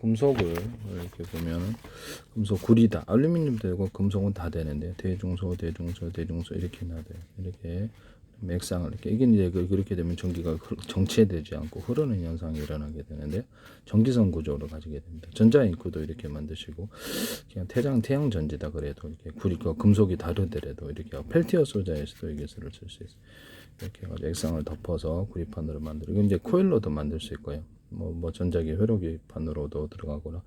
금속을 이렇게 보면 금속 구리다, 알루미늄도 되고 금속은 다 되는데 대중소 이렇게 나돼요. 이렇게 맥상을 이렇게 이게 이제 그렇게 되면 전기가 정체되지 않고 흐르는 현상이 일어나게 되는데 전기선 구조로 가지게 됩니다. 전자잉크도 이렇게 만드시고 그냥 태양 전지다 그래도 이렇게 금속이 다르더라도 이렇게 펠티어 소자에서도 이것을 쓸 수 있어요. 이렇게 해가지고 액상을 덮어서 구리판으로 만들고 이건 이제 코일로도 만들 수 있고요. 뭐 전자기 회로기판으로도 들어가거나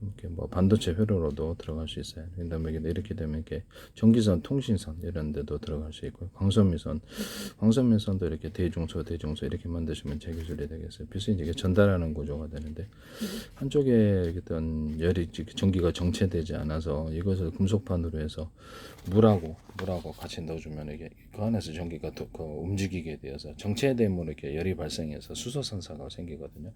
이렇게 뭐 반도체 회로로도 들어갈 수 있어요. 그다음에 이렇게 되면 이렇게 전기선, 통신선 이런 데도 들어갈 수 있고 광선미선도 이렇게 대중소 이렇게 만드시면 제 기술이 되겠어요. 비슷히 이제 전달하는 구조가 되는데 한쪽에 어떤 열이 전기가 정체되지 않아서 이것을 금속판으로 해서 물하고 같이 넣어주면 이게 그 안에서 전기가 움직이게 되어서 정체되면 이렇게 열이 발생해서 수소산사가 생기거든요.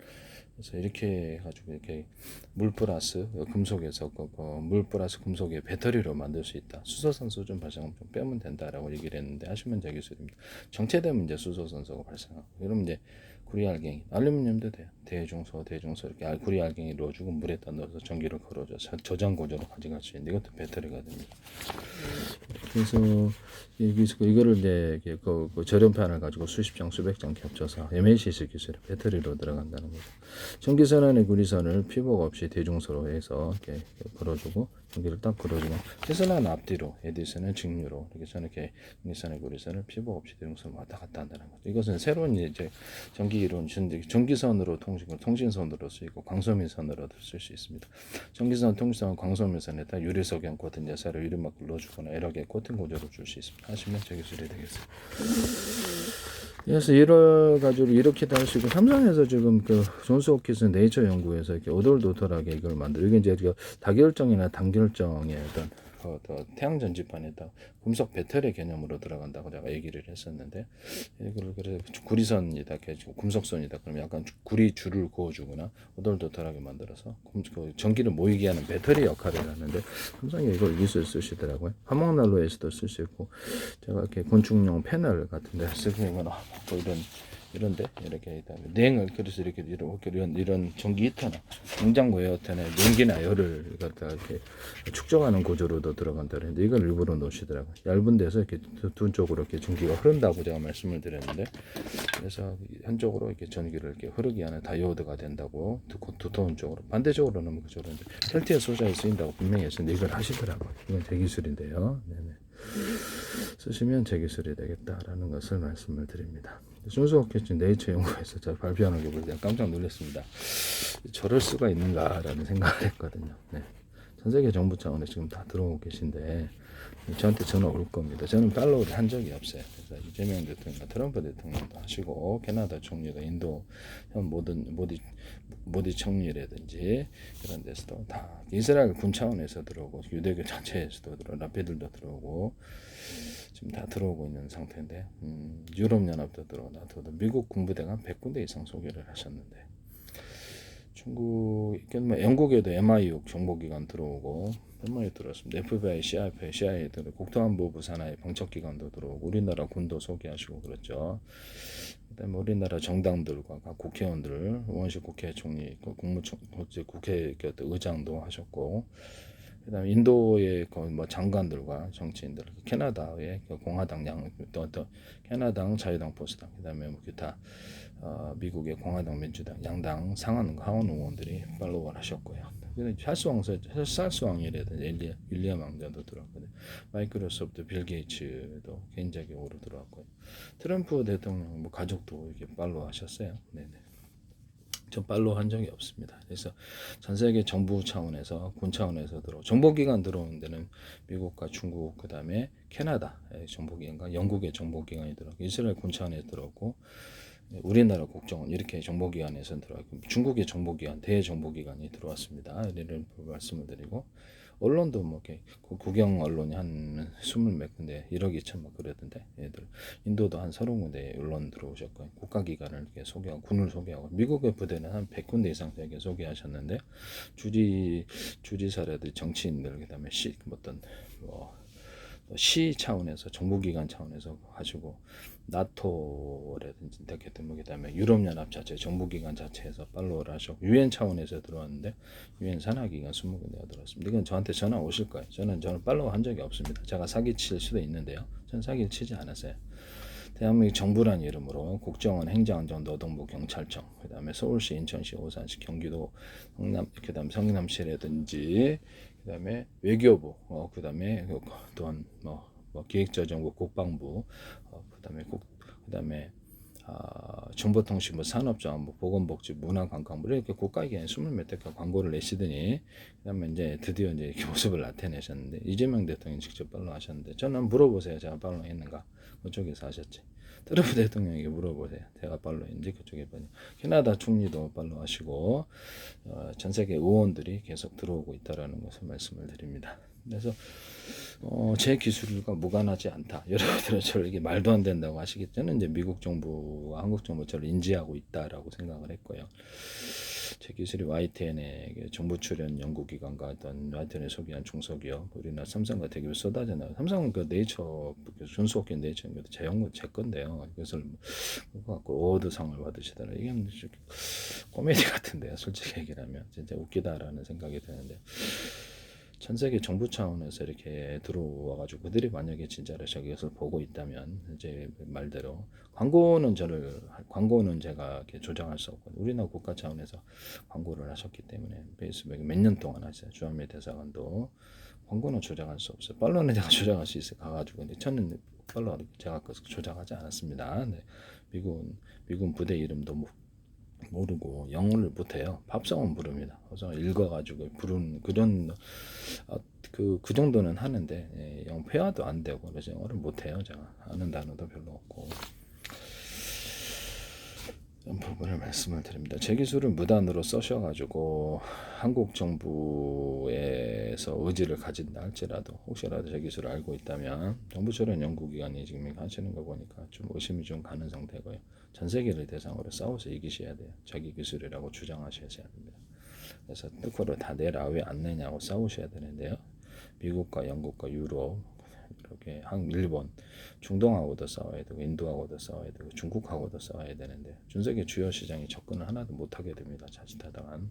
그래서 이렇게 해가지고 이렇게 물 플러스 금속에서 물 플러스 금속의 배터리로 만들 수 있다. 수소산소 좀 발생하면 좀 빼면 된다라고 얘기를 했는데 하시면 제 기술입니다. 정체되면 이제 수소산소가 발생하고 이러면 이제 구리알갱이, 알루미늄도 돼요. 대중소 이렇게 구리알갱이 넣어주고 물에다 넣어서 전기를 걸어줘서 저장 구조로 가져갈 수 있는데 이것도 배터리가 됩니다. 그래서 이거를 이제 그 절연판을 가지고 수십 장, 수백 장 겹쳐서 MACC 기술의 배터리로 들어간다는 거죠. 전기선 안에 구리선을 피복 없이 대중소로 해서 이렇게 걸어주고 전기를 딱 걸어주면 시선은 앞뒤로, 에디슨은 직류로 이렇게 저렇게 전기선의 구리선을 피복 없이 대중소로 왔다 갔다 한다는 거죠. 이것은 새로운 이제 전기 이론, 전기선으로 통신선으로 쓰이고 광소민선으로도 쓸 수 있습니다. 전기선, 통신선, 광소민선에다 유리석양 코팅 야사로 유리막 눌러주거나 여러개 코팅 구조를 줄 수 있습니다. 하시면 제 기술이 되겠습니다. 그래서 이걸 가지고 이렇게도 할 수 있고 삼성에서 지금 그 존스 홉킨스 네이처 연구에서 이렇게 오돌도돌하게 이걸 만들. 이게 이제 다결정이나 단결정의 어떤 태양 전지판에다 금속 배터리 개념으로 들어간다고 제가 얘기를 했었는데 이걸 그래서 구리선이다, 금속선이다 그러면 약간 구리 줄을 그어주거나 오돌도돌하게 만들어서 전기를 모이게 하는 배터리 역할을 하는데 삼성이 이걸 기술 쓰시더라고요. 화목난로에서도 쓸 수 있고 제가 이렇게 건축용 패널 같은데 쓰거나 뭐 이런데 이렇게 냉을 그래서 이렇게 이런 전기 히터나 냉장고 에어컨에 냉기나 열을 갖다 이렇게 축적하는 구조로도 들어간다는데 이걸 일부러 놓으시더라고요. 얇은 데서 이렇게 두 쪽으로 이렇게 전기가 흐른다고 제가 말씀을 드렸는데 그래서 한쪽으로 이렇게 전기를 이렇게 흐르게 하는 다이오드가 된다고 두터운 쪽으로 반대쪽으로는 뭐 그쪽으로 펠티어 소자에 쓰인다고 분명히 했었는데 이걸 하시더라고요. 이건 제 기술인데요. 네네. 쓰시면 제 기술이 되겠다라는 것을 말씀을 드립니다. 존스 홉킨스 네이처 연구에서 제가 발표하는 게 보고 깜짝 놀랐습니다. 저럴 수가 있는가라는 생각을 했거든요. 네. 전 세계 정부 차원에 지금 다 들어오고 계신데 저한테 전화 올 겁니다. 저는 팔로우를 한 적이 없어요. 그래서 이재명 대통령, 트럼프 대통령도 하시고 캐나다 총리도 인도 현 모디 총리라든지 이런 데서도 다 이스라엘 군 차원에서 들어오고 유대교 자체에서도 라피들도 들어오고 지금 다 들어오고 있는 상태인데 유럽연합도 들어오고 나토도 미국 군부대가 100군데 이상 소개를 하셨는데 중국, 영국에도 MI6 정보기관 들어오고 MI 들어왔습니다. FBI, CIA들 국토안보부 산하의 방첩기관도 들어오고 우리나라 군도 소개하시고 그렇죠. 그다음에 우리나라 정당들과 각 국회의원들, 의원실 국회 총리, 국회 의장도 하셨고 그다음에 인도의 뭐 장관들과 정치인들, 캐나다의 공화당 캐나당 자유당 포스당, 그다음에 뭐 기타 미국의 공화당 민주당 양당 하원 의원들이 팔로우를 하셨고요. 찰스 왕이라든지 윌리엄 왕자도 들어왔거든요. 마이크로소프트 빌 게이츠도 개인적으로 들어왔고요. 트럼프 대통령 뭐 가족도 이렇게 팔로우 하셨어요. 네네. 전 팔로우 한 적이 없습니다. 그래서 전 세계 정부 차원에서 군 차원에서 정보기관 들어오는 데는 미국과 중국 그다음에 캐나다의 정보기관과 영국의 정보기관이 들어오고 이스라엘 군 차원에서 들어오고 우리나라 국정원 이렇게 정보기관에서 들어왔고 중국의 정보기관 대정보기관이 들어왔습니다. 이런 말씀을 드리고 언론도 뭐 이렇게 국영 언론이 한 20몇 군데 1억 2천 막 그러던데 얘들 인도도 한 30군데 언론 들어오셨고 국가기관을 이렇게 소개하고 군을 소개하고 미국의 부대는 한 100군데 이상 되게 소개하셨는데 주지사라든지 정치인들 그다음에 어떤 뭐 또 시 차원에서 정부기관 차원에서 가지고 나토라든지 그다음에 유럽연합 자체 정부기관 자체에서 팔로우를 하셨고 유엔 차원에서 들어왔는데 유엔 산하기관 20군데가 들어왔습니다. 이건 저한테 전화 오실 거예요. 저는 팔로우 한 적이 없습니다. 제가 사기칠 수도 있는데요. 저는 사기를 치지 않았어요. 대한민국 정부란 이름으로 국정원, 행정안전, 노동부, 경찰청, 그다음에 서울시, 인천시, 오산시, 경기도, 그다음 성남시라든지, 그다음에 외교부, 그다음에 또한 기획재정부, 국방부, 그다음에 그다음에 정보통신부, 산업자원부, 보건복지부, 문화관광부 이렇게 국가기관에 20몇 대가 광고를 내시더니 그다음에 이제 드디어 이제 이렇게 모습을 나타내셨는데 이재명 대통령이 직접 팔로우하셨는데 저는 물어보세요. 제가 팔로우했는가? 그쪽에서 하셨지. 트럼프 대통령에게 물어보세요. 제가 팔로우했는지 그쪽에 봐요. 캐나다 총리도 팔로우하시고 전 세계 의원들이 계속 들어오고 있다라는 것을 말씀을 드립니다. 그래서 제 기술과 무관하지 않다. 여러분들은 저를 이게 말도 안 된다고 하시겠죠. 저는 이제 미국 정부와 한국 정부 저를 인지하고 있다라고 생각을 했고요. 제 기술이 YTN의 정부 출연 연구기관과 어떤 YTN에 소개한 중소기업, 우리나라 삼성과 대기업 쏟아져나요. 삼성은 그 네이처 준수업계 네이처인 제 연구 제 건데요. 이것을 갖고 어워드상을 받으시더라. 이게 코미디 같은데요. 솔직히 얘기를 하면 진짜 웃기다라는 생각이 드는데. 전 세계 정부 차원에서 이렇게 들어와가지고 그들이 만약에 진짜로 저기서 보고 있다면 이제 말대로 광고는 제가 이렇게 조장할 수 없거든요. 우리나라 국가 차원에서 광고를 하셨기 때문에 페이스북에 몇 년 동안 하셨어요. 주한미 대사관도 광고는 조장할 수 없어요. 팔로우는 제가 조장할 수 있어요. 가가지고 근데 저는 팔로우 제가 조장하지 않았습니다. 네. 미군 부대 이름도 모르고 영어를 못해요. 팝송은 부릅니다. 그래서 읽어가지고 부르는 그런 그 정도는 하는데 영어 회화도 안 되고 그래서 영어를 못해요. 제가 아는 단어도 별로 없고 이런 부분을 말씀을 드립니다. 제 기술을 무단으로 써셔가지고 한국 정부에서 의지를 가진다 할지라도 혹시라도 제 기술을 알고 있다면 정부 출연 연구기관이 지금 하시는 거 보니까 좀 의심이 좀 가는 상태고요. 전 세계를 대상으로 싸워서 이기셔야 돼요. 자기 기술이라고 주장하셔야 됩니다. 그래서 특허를 다 내라 왜 안 내냐고 싸우셔야 되는데요. 미국과 영국과 유럽 이렇게 일본, 중동하고도 싸워야 되고 인도하고도 싸워야 되고 중국하고도 싸워야 되는데 전 세계 주요 시장이 접근을 하나도 못하게 됩니다. 자칫하다간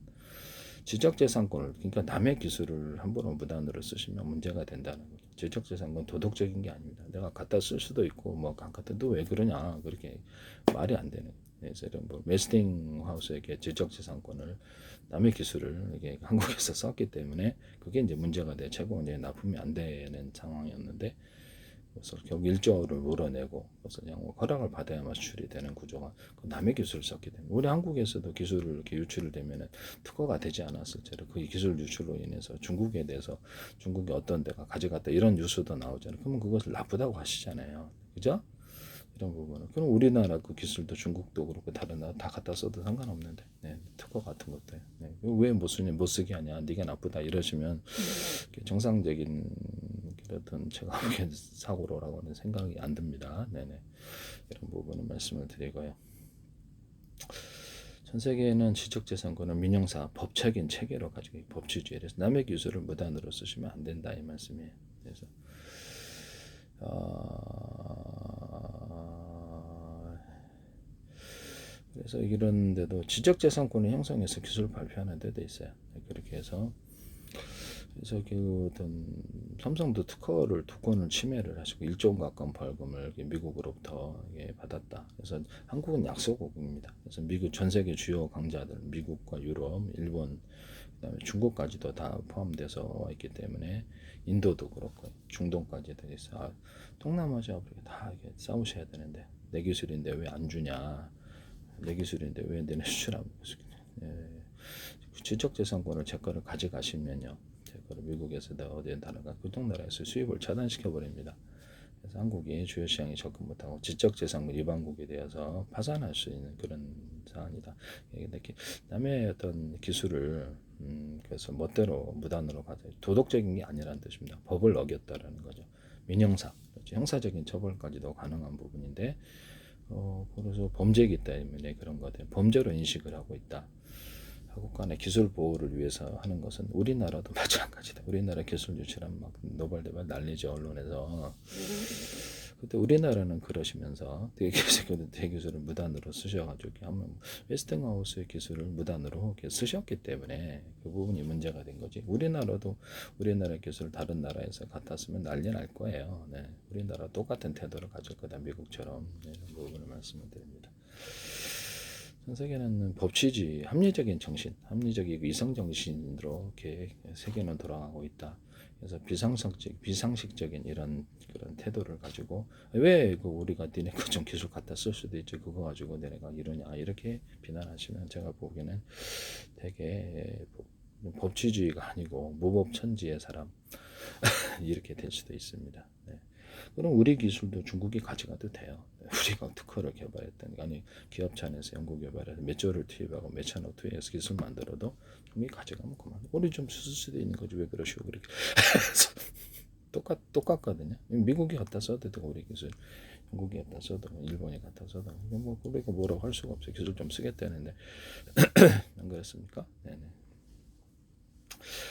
지적재산권을 그러니까 남의 기술을 함부로 무단으로 쓰시면 문제가 된다는 거죠. 지적재산권 도덕적인 게 아닙니다. 내가 갖다 쓸 수도 있고 뭐 안 갖다 너 왜 그러냐 그렇게 말이 안 되는 거예요. 그래서 이런 웨스팅하우스에게 지적재산권을 남의 기술을 이게 한국에서 썼기 때문에 그게 이제 문제가 돼 최고 이제 납품이 안 되는 상황이었는데 그래서 결국 1조를 물어내고 그래서 그냥 허락을 받아야만 수출이 되는 구조가 남의 기술을 썼기 때문에 우리 한국에서도 기술을 이렇게 유출을 되면은 특허가 되지 않았을지라 그 기술 유출로 인해서 중국에 대해서 중국이 어떤 데가 가져갔다 이런 뉴스도 나오잖아요. 그러면 그것을 나쁘다고 하시잖아요. 그죠? 이런 부분은 그럼 우리나라 그 기술도 중국도 그렇고 다른 나라 다 갖다 써도 상관없는데 특허 같은 것도 왜 못 쓰냐 못 쓰게 하냐 네가 나쁘다 이러시면 정상적인 어떤 제가 보기엔 사고로라고는 생각이 안 듭니다. 네네 이런 부분은 말씀을 드리고요. 전 세계에는 지적재산권은 민영사 법적인 체계로 가지고 법치주의에서 남의 기술을 무단으로 쓰시면 안 된다 이 말씀이에요. 그래서 그래서 이런데도 지적재산권을 형성해서 기술을 발표하는 데도 있어요. 그렇게 해서 그래서 그 어떤 삼성도 특허를 두 건을 침해를 하시고 1조 원 가까운 벌금을 미국으로부터 받았다. 그래서 한국은 약소국입니다. 그래서 미국 전 세계 주요 강자들, 미국과 유럽, 일본, 그다음에 중국까지도 다 포함돼서 와 있기 때문에 인도도 그렇고 중동까지도 있어. 동남아시아 아프리카 다 이게 싸우셔야 되는데 내 기술인데 왜 안 주냐? 내 기술인데 왜 내내 수출하고 지적재산권을 제 거를 가져가시면요. 제 거를 미국에서다 어디에 다른가 그쪽 나라에서 수입을 차단시켜 버립니다. 그래서 한국이 주요 시장에 접근 못하고 지적재산권 위반국이 되어서 파산할 수 있는 그런 사안이다. 이렇게 남의 어떤 기술을 그래서 멋대로 무단으로 가져 도덕적인 게 아니라는 뜻입니다. 법을 어겼다라는 거죠. 민형사, 형사적인 처벌까지도 가능한 부분인데 그래서 범죄이기 때문에 그런 것들 범죄로 인식을 하고 있다. 하고 간의 기술 보호를 위해서 하는 것은 우리나라도 마찬가지다. 우리나라 기술 유치란 막 노발대발 난리죠, 언론에서. 그때 우리나라는 그러시면서 대기술을 무단으로 쓰셔가지고 한번 웨스팅하우스의 기술을 무단으로 쓰셨기 때문에 그 부분이 문제가 된 거지. 우리나라도 우리나라 기술을 다른 나라에서 갖다 쓰면 난리 날 거예요. 네. 우리나라 똑같은 태도를 가질 거다, 미국처럼. 네, 이런 부분을 말씀을 드립니다. 전 세계는 법치주의, 합리적인 정신, 합리적이고 이성 정신으로 이렇게 세계는 돌아가고 있다. 그래서 비상식적인 이런 그런 태도를 가지고 왜 그 우리가 니네 거 좀 기술 갖다 쓸 수도 있지 그거 가지고 내가 이러냐 이렇게 비난하시면 제가 보기에는 되게 법치주의가 아니고 무법천지의 사람 이렇게 될 수도 있습니다. 네. 그럼 우리 기술도 중국이 가져가도 돼요. 우리가 특허를 개발했던 아니 기업체 안에서 연구 개발해서 몇 조를 투입하고 몇 천억 투입해서 기술 만들어도 중국이 가져가면 그만. 우리 좀 쓸 수도 있는 거지 왜 그러시고 그렇게 똑같거든요. 미국이 갖다 써도 되고 우리 기술, 영국이 갖다 써도 일본이 갖다 써도 뭐 우리가 뭐라고 할 수가 없어요. 기술 좀 쓰겠다는데 안 그렇습니까? 네네.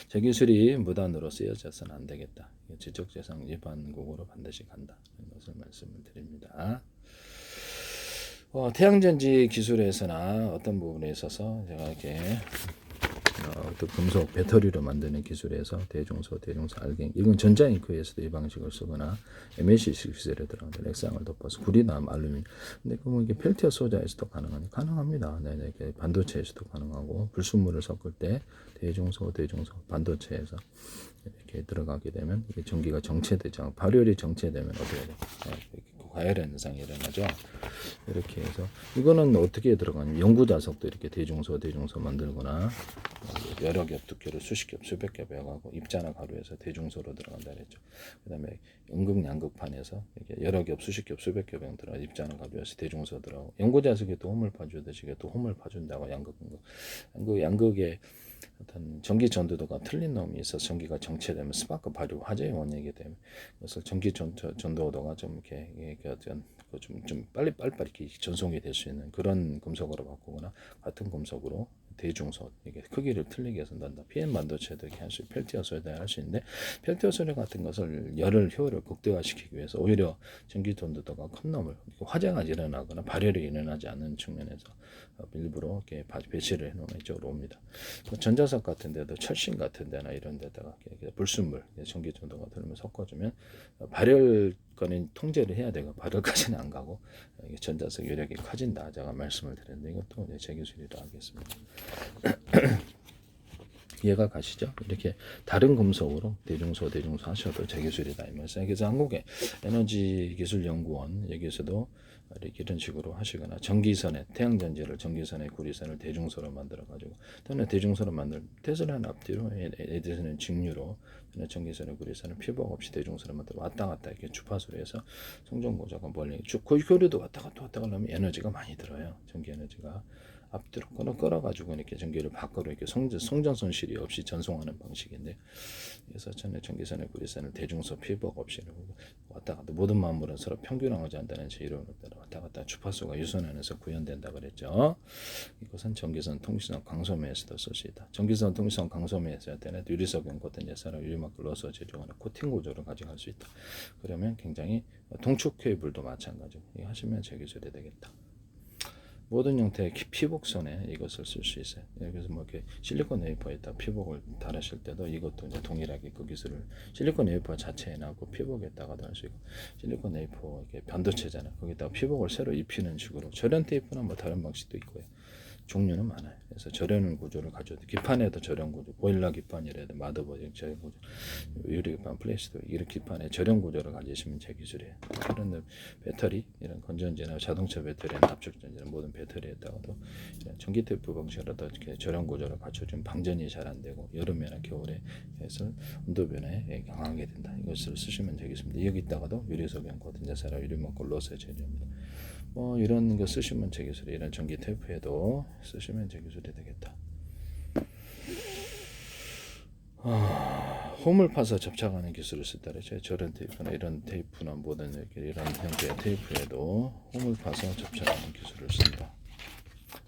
제 기술이 무단으로 쓰여져서는 안 되겠다. 지적재산 위반국으로 반드시 간다. 이런 것을 말씀을 드립니다. 태양전지 기술에서나 어떤 부분에 있어서 제가 이렇게 또 금속 배터리로 만드는 기술에서 대중소, 알갱 이건 전자잉크에서도 이 방식을 쓰거나 MLC 기술에 들어가는 액상을 덮어서 구리나 알루미늄. 근데 그러면 이게 펠티어 소자에서도 가능합니다. 네네, 반도체에서도 가능하고 불순물을 섞을 때 대중소 반도체에서 이렇게 들어가게 되면 이게 전기가 정체되죠. 발열이 정체되면 어떻게 돼요? 과열 현상이 일어나죠. 이렇게 해서 이거는 어떻게 들어가냐면 영구자석도 이렇게 대중소 만들거나 여러 겹 두께를 수십 겹 수백 겹 해가고 입자나 가루에서 대중소로 들어간다 그랬죠. 그다음에 연극 양극판에서 이렇게 여러 겹 수십 겹 수백 겹 들어가 입자나 가루에서 대중소 들어가고 영구자석에 또 홈을 파주듯이 또 홈을 파준다고 양극의 어떤 전기 전도도가 틀린 놈이 있어서 전기가 정체되면 스파크 발효 화재의 원인이기 때문에 그래서 전기 전도도가 좀 이렇게 좀 빨리 이렇게 전송이 될 수 있는 그런 금속으로 바꾸거나 같은 금속으로 대중소 이게 크기를 틀리게 해서 넣는다. PM 반도체도 이렇게 할 수, 펠티어 소리도 할 수 있는데 펠티어 소리 같은 것을 열을 효율을 극대화시키기 위해서 오히려 전기 전도도가 큰 놈을 화재가 일어나거나 발열이 일어나지 않는 측면에서 일부러 이렇게 배치를 해놓으면 이쪽으로 옵니다. 전자석 같은 데도 철심 같은 데나 이런 데다가 불순물 전기 전도가 들으면 섞어주면 발열권은 통제를 해야 되고 발열까지는 안 가고 전자석 여력이 커진다. 제가 말씀을 드렸는데 이것도 제 기술이라 하겠습니다. 이해가 가시죠? 이렇게 다른 금속으로 대중소 하셔도 제 기술이다 이 말씀. 그래서 한국의 에너지기술연구원 여기서도 이런 식으로 하시거나 전기선에 태양전지를 전기선에 구리선을 대중소로 만들어 가지고 또는 대중소로 만들 테슬라는 앞뒤로 에디슨은 직류로 전기선에 구리선을 피복 없이 대중소로 만들어 왔다 갔다 이렇게 주파수로 해서 성전고자가 멀리 쭉 거의 교류도 왔다 갔다 하면 에너지가 많이 들어요. 전기 에너지가 앞뒤로 끌어가지고 이렇게 전기를 밖으로 이렇게 송전 손실이 없이 전송하는 방식인데, 그래서 전에 전기선의 구리선을 대중소 피복 없이 왔다 갔다 모든 만물은 서로 평균하지 않다는 제 이론을 따라 왔다 갔다 주파수가 유선 안에서 구현된다 그랬죠. 이것은 전기선 통신선 강소매에서도 쓸 수 있다. 전기선 통신선 강소매에서 할 때는 유리석 연꽃 예사로 유리막을 넣어서 제조하는 코팅 구조를 가져갈 수 있다. 그러면 굉장히 동축 케이블도 마찬가지고 이거 하시면 제 기술이 되겠다. 모든 형태의 피복선에 이것을 쓸 수 있어요. 그래서 뭐 이렇게 실리콘 웨이퍼에다 피복을 달으실 때도 이것도 이제 동일하게 그 기술을 실리콘 웨이퍼 자체에 나고 피복에다가도 할 수 있고 실리콘 웨이퍼 이게 반도체잖아요. 거기다가 피복을 새로 입히는 식으로 절연 테이프나 뭐 다른 방식도 있고요. 종류는 많아요. 그래서 절연 구조를 가져도 기판에도 절연 구조, 보일러 기판이라도 마더보드 절연 구조, 유리 기판, 플래시도 이런 기판에 절연 구조를 가지시면 제 기술이에요. 그런 배터리, 이런 건전지나 자동차 배터리나 압축전지나 모든 배터리에다가도 전기 테이프 방식으로도 이렇게 절연 구조를 갖춰주면 방전이 잘 안 되고 여름이나 겨울에 해서 온도 변화에 강하게 된다. 이것을 쓰시면 되겠습니다. 여기다가도 유리석 연꽃, 사라 유리막을 넣어서 제조합니다. 뭐 이런 거 쓰시면 제 기술이 이런 전기 테이프에도 쓰시면 제 기술이 되겠다. 홈을 파서 접착하는 기술을 쓰다 그랬죠. 저런 테이프나 이런 테이프나 모든 이런 형태의 테이프에도 홈을 파서 접착하는 기술을 쓴다.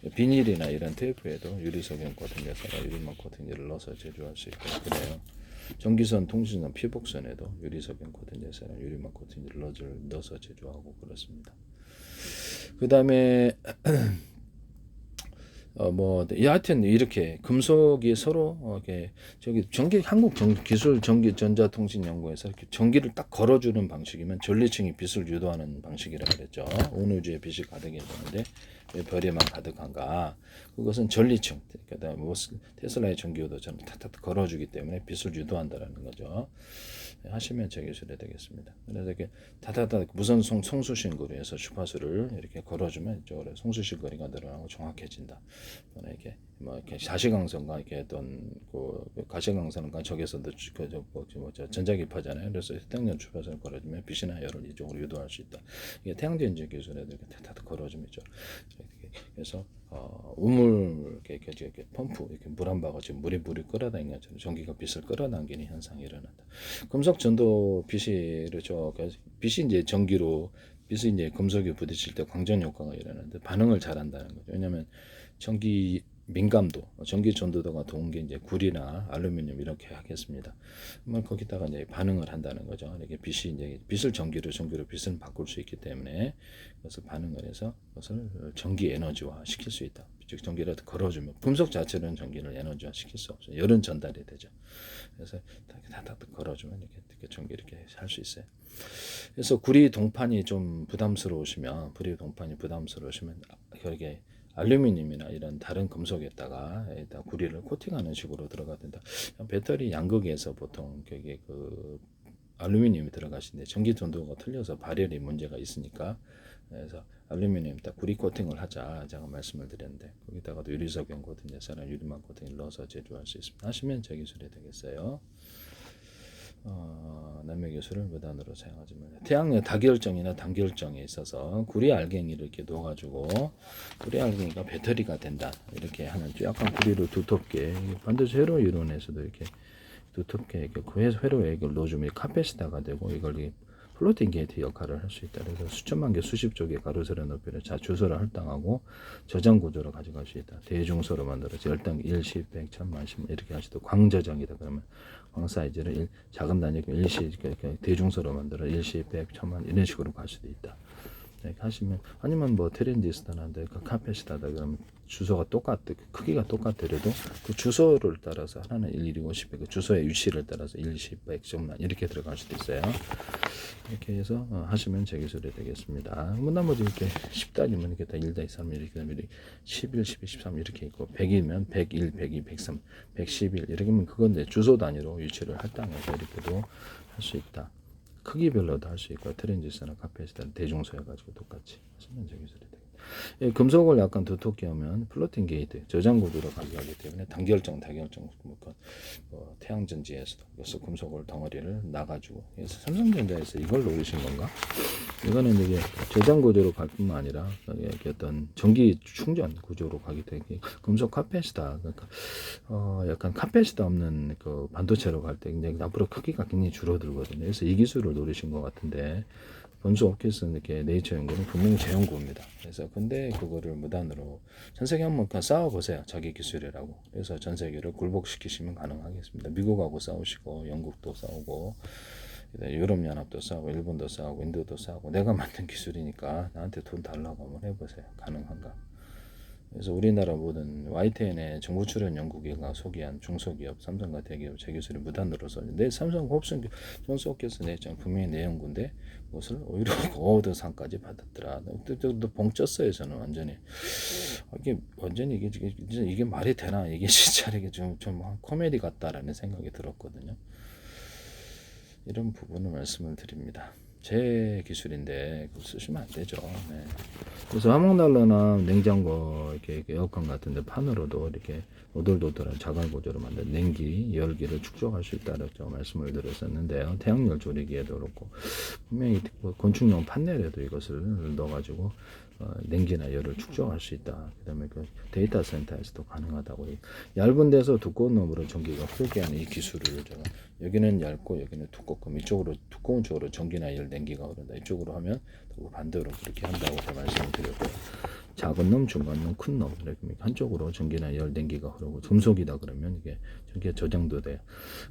비닐이나 이런 테이프에도 유리석용 코팅제사나 유리막 코팅제를 넣어서 제조할 수 있고 그래요. 전기선, 통신선, 피복선에도 유리석용 코팅제사나 유리막 코팅제를 넣어서 제조하고 그렇습니다. 그 다음에 여하튼 이렇게 금속이 서로 이렇게 한국 기술 전기 전자통신연구에서 이렇게 전기를 딱 걸어주는 방식이면 전리층이 빛을 유도하는 방식이라고 그랬죠. 온 우주에 빛이 가득해 있는데 왜 별에만 가득한가? 그것은 전리층, 그러니까 테슬라의 전기요도처럼 탁탁 걸어주기 때문에 빛을 유도한다라는 거죠. 하시면 제 기술이 되겠습니다. 그래서 이렇게 다다다 무선 송수신거리에서 주파수를 이렇게 걸어주면 이쪽으로 송수신거리가 늘어나고 정확해진다. 이렇게 이렇게 자시광선과 이렇게 어떤 가시광선과 적에서도 전자기파잖아요. 그래서 태양전 주파수를 걸어주면 빛이나 열을 이쪽으로 유도할 수 있다. 이게 태양전지 기술에 이렇게 다다다 걸어주면 있죠. 그래서 우물 이렇게 펌프 이렇게 물 한 바가지 물이 끌어당기는 것처럼 전기가 빛을 끌어당기는 현상이 일어난다. 금속 전도 빛이 그렇죠. 빛이 이제 전기로 빛이 이제 금속에 부딪힐 때 광전 효과가 일어나는데 반응을 잘한다는 거죠. 왜냐하면 전기 민감도, 전기 전도도가 좋은 게 이제 구리나 알루미늄 이렇게 하겠습니다. 그러면 거기다가 이제 반응을 한다는 거죠. 이렇게 빛이 이제 빛을 전기로 빛을 바꿀 수 있기 때문에 그것을 반응을 해서 그것을 전기 에너지화 시킬 수 있다. 즉 전기를 걸어주면 금속 자체는 전기를 에너지화 시킬 수 없어요. 열은 전달이 되죠. 그래서 다 걸어주면 이렇게 전기 이렇게 할 수 있어요. 그래서 구리 동판이 좀 부담스러우시면 그렇게 알루미늄이나 이런 다른 금속에다가 구리를 코팅하는 식으로 들어가야 된다. 배터리 양극에서 보통 거기에 알루미늄이 들어가시는데 전기 전도가 틀려서 발열이 문제가 있으니까 그래서 알루미늄에다 구리 코팅을 하자 제가 말씀을 드렸는데 거기다가도 유리석용 코팅제사나 유리막 코팅을 넣어서 제조할 수 있습니다. 하시면 제 기술이 되겠어요. 남의 기술을 무단으로 사용하지 말아요. 태양열 다결정이나 단결정에 있어서 구리 알갱이를 이렇게 넣어가지고 구리 알갱이가 배터리가 된다 이렇게 하는 약간 구리를 두텁게 반드시 회로 이론에서도 이렇게 두텁게 회로에 이걸 넣어주면 카페시타가 되고 이걸 플로팅 게이트 역할을 할 수 있다. 그래서 수천만 개, 수십조 개 가로세로 높이를 주소를 할당하고 저장 구조로 가져갈 수 있다. 대중소로 만들어서 열당 1, 10, 100, 1000만, 10만 이렇게 하시도 광저장이다. 그러면 광 사이즈를 작은 단위고 일시 대중소로 만들어 1, 10, 100, 1000만 이런 식으로 갈 수도 있다. 이렇게 하시면 아니면 트랜지스터나데 카페시타다 그러면 주소가 크기가 똑같더라도 그 주소를 따라서 하나는 1150, 그 주소의 위치를 따라서 1, 10, 100, 10만 이렇게 들어갈 수도 있어요. 이렇게 해서 하시면 제 기술이 되겠습니다. 나머지 이렇게 10단위면 이렇게 다 1, 2, 3 이렇게 되면 11, 12, 13 이렇게 있고 100이면 101, 102, 103, 111 이렇게 하면 그건 이제 주소 단위로 위치를 할당해서 이렇게도 할 수 있다. 크기별로도 할 수 있고 트랜지스터나 카페시타는 대중소여가지고 똑같이 하시면 제 기술이 되겠다. 금속을 약간 두텁게 하면 플로팅 게이트 저장 구조로 가져가기 때문에 다결정 태양전지에서도 그래서 금속을 덩어리를 나가지고 그래서 삼성전자에서 이걸 노리신 건가? 이거는 이게 저장 구조로 갈 뿐만 아니라 어떤 전기 충전 구조로 가기 때문에 금속 카페시타 그러니까 약간 카페시타 없는 그 반도체로 갈 때 굉장히 앞으로 크기가 굉장히 줄어들거든요. 그래서 이 기술을 노리신 것 같은데 본수 업계에서는 이렇게 네이처 연구는 분명히 제 연구입니다. 그래서 근데 그거를 무단으로 전 세계 한번 싸워보세요. 자기 기술이라고. 그래서 전 세계를 굴복시키시면 가능하겠습니다. 미국하고 싸우시고 영국도 싸우고 유럽연합도 싸우고 일본도 싸우고 인도도 싸우고 내가 만든 기술이니까 나한테 돈 달라고 한번 해보세요. 가능한가? 그래서 우리나라 모든 YTN의 정부 출연 연구기가 소개한 중소기업, 삼성과 대기업 제 기술이 무단으로 내 삼성 홉슨 존스홉킨스 내장 분명히 내 연구인데 그것을 오히려 어워드상까지 받았더라. 또 봉쳤어요 저는 완전히. 이게 완전히 이게 말이 되나? 이게 진짜 이게 좀 코미디 같다라는 생각이 들었거든요. 이런 부분을 말씀을 드립니다. 제 기술인데 그거 쓰시면 안 되죠. 네. 그래서 화목난로나 냉장고 이렇게 에어컨 같은데 판으로도 이렇게 오돌도돌한 자갈 구조로 만든 냉기, 열기를 축적할 수 있다라고 말씀을 드렸었는데요. 태양열 조리기에도 그렇고 분명히 건축용 판넬에도 이것을 넣어가지고 냉기나 열을 축적할 수 있다. 그다음에 그 데이터 센터에서도 가능하다고. 얇은 데서 두꺼운 놈으로 전기가 흐르게 하는 이 기술을 제가 여기는 얇고 여기는 두껍고 이쪽으로 두꺼운 쪽으로 전기나 열 냉기가 흐른다. 이쪽으로 하면 반대로 그렇게 한다고 제가 말씀을 드렸고요. 작은 놈, 중간 놈, 큰 놈 이렇게 한쪽으로 전기나 열 냉기가 흐르고 금속이다 그러면 이게 전기가 저장도 돼요.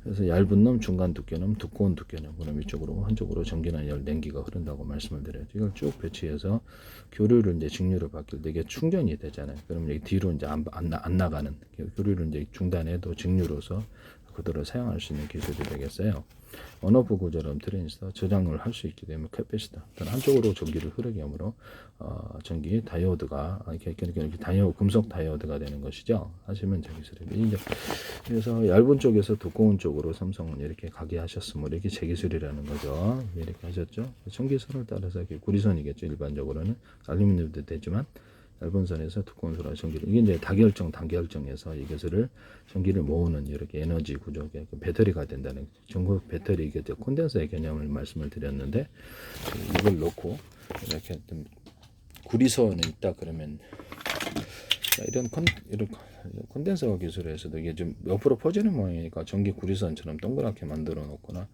그래서 얇은 놈, 중간 두께 놈, 두꺼운 두께 놈 그럼 이쪽으로 한쪽으로 전기나 열 냉기가 흐른다고 말씀을 드려요. 이걸 쭉 배치해서 교류를 이제 직류로 바뀔 때 이게 충전이 되잖아요. 그러면 여기 뒤로 이제 안 나가는 교류를 이제 중단해도 직류로서 그대로 사용할 수 있는 기술이 되겠어요. 언오프 구조럼 트랜지스터 저장을 할 수 있기 때문에 캐패시터 한쪽으로 전기를 흐르게 하므로 전기 다이오드가 이렇게 금속 다이오드가 되는 것이죠. 하시면 제기술이 이제 그래서 얇은 쪽에서 두꺼운 쪽으로 삼성은 이렇게 가게 하셨으므로 이렇게 제기술이라는 거죠. 이렇게 하셨죠. 전기선을 따라서 이렇게 구리선이겠죠. 일반적으로는 알루미늄도 되지만 얇은 선에서 두꺼운 선으로 전기를 이게 이제 다결정 단결정에서 이것을 전기를 모으는 이렇게 에너지 구조의 배터리가 된다는 전국 배터리 이게 콘덴서의 개념을 말씀을 드렸는데 이걸 놓고 이렇게 구리선이 있다 그러면 이런 콘덴서 기술에서도 이게 좀 옆으로 퍼지는 모양이니까 전기 구리선처럼 동그랗게 만들어 놓거나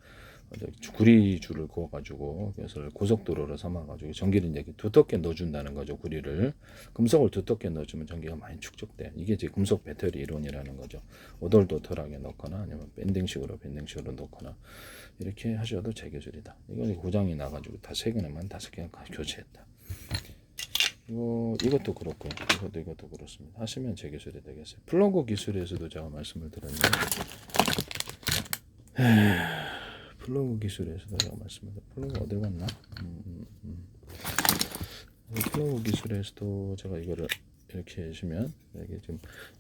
구리줄을 그어가지고 그것을 고속도로로 삼아가지고 전기를 이제 두텁게 넣어준다는 거죠. 구리를 금속을 두텁게 넣어주면 전기가 많이 축적돼. 이게 이제 금속 배터리 이론이라는 거죠. 오돌도돌하게 넣거나 아니면 밴딩식으로 넣거나 이렇게 하셔도 제기술이다. 이건 고장이 나가지고 다 세 개만 5개 교체했다. 이것도 그렇고 이것도 그렇습니다. 하시면 제기술이 되겠어요. 플러그 기술에서도 제가 말씀을 드렸는데. 플러그 기술에서도 제가 말씀드렸는데 플러그 어디 갔나? 플러그 기술에서도 제가 이거를 이렇게 하시면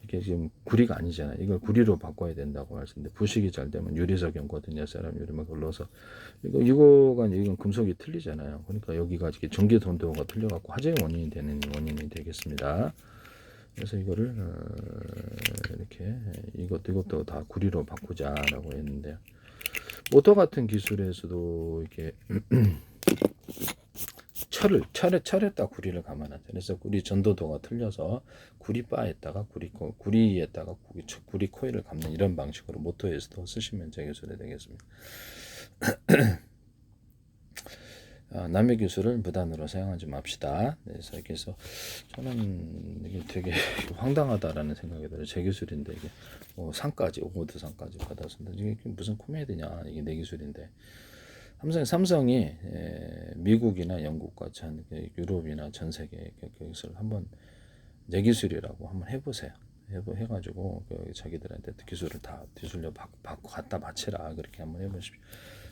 이게 지금 구리가 아니잖아요. 이걸 구리로 바꿔야 된다고 말씀드렸는데 부식이 잘 되면 유리석이거든요. 세럼 유리막 걸러서 이건 금속이 틀리잖아요. 그러니까 여기가 이렇게 전기 전도가 틀려갖고 화재의 원인이 되겠습니다. 그래서 이거를 이렇게 이것도 다 구리로 바꾸자라고 했는데요. 모터 같은 기술에서도 이렇게 철에다 구리를 감아놨죠. 그래서 구리 전도도가 틀려서 구리바에다가 구리에다가 구리 코일을 감는 이런 방식으로 모터에서도 쓰시면 제기술이 되겠습니다. 남의 기술을 무단으로 사용하지 맙시다. 그래서 이렇게 해서 저는 이게 되게 황당하다라는 생각이 들어요. 제 기술인데 이게 상까지 오고드 상까지 받았습니다. 이게 무슨 코미디냐? 이게 내 기술인데. 삼성이 미국이나 영국과 유럽이나 전 세계 기술 한번 내 기술이라고 한번 해보세요. 해가지고 자기들한테 기술을 다 기술료 받고 갖다 바치라 그렇게 한번 해보십시오.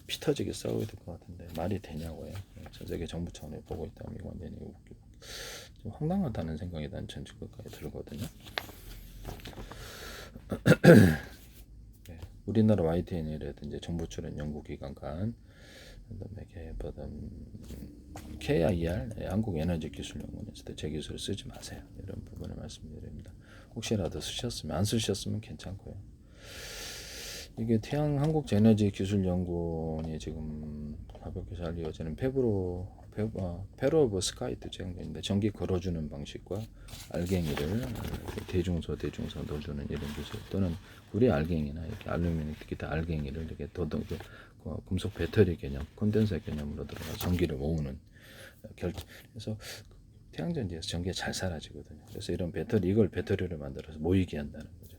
피 터지게 싸워야 될 것 같은데 말이 되냐고요. 전 세계 정부 차원에 보고 있다면 이건 완전히 웃기고 좀 황당하다는 생각이 난 전직까지 들거든요. 네, 우리나라 YTN이라든지 정부 출연 연구기관 간 그다음에 KIR 한국에너지기술연구원에서도 제 기술을 쓰지 마세요. 이런 부분을 말씀드립니다. 혹시라도 쓰셨으면 안 쓰셨으면 괜찮고요. 이게 태양 한국에너지기술연구원이 지금 가볍게 잘 이어지는 페로 오브 스카이트 제공인데 전기 걸어주는 방식과 알갱이를 대중소 넣어주는 이런 기술 또는 구리 알갱이나 이렇게 알루미늄 기타 알갱이를 이렇게 금속 배터리 개념, 콘덴서 개념으로 들어가 전기를 모으는 그래서 태양전지에서 전기가 잘 사라지거든요. 그래서 이런 이걸 배터리를 만들어서 모이게 한다는 거죠.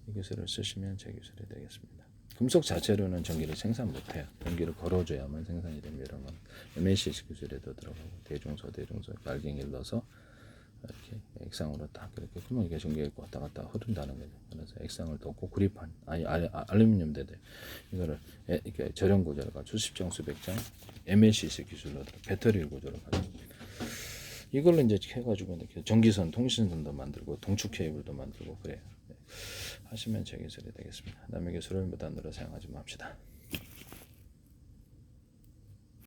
이 기술을 쓰시면 제 기술이 되겠습니다. 금속 자체로는 전기를 생산 못해요. 전기를 걸어줘야만 생산이 됩니다. 이런 건 MAC 기술에도 들어가고 대중소 알갱이를 넣어서 이렇게 액상으로 딱 이렇게 그러면 이게 전기가 왔다 갔다 흐른다는 거죠. 그래서 액상을 넣고 구리판 알루미늄 대대 이거를 이렇게 절연 구조를 가지고 수십 장 수백 장 MAC 기술로 배터리 구조를 가지고 이걸로 이제 해가지고 이렇게 전기선 통신선도 만들고 동축 케이블도 만들고 그래요. 하시면 제 기술이 되겠습니다. 남의 기술을 무단으로 사용하지 맙시다.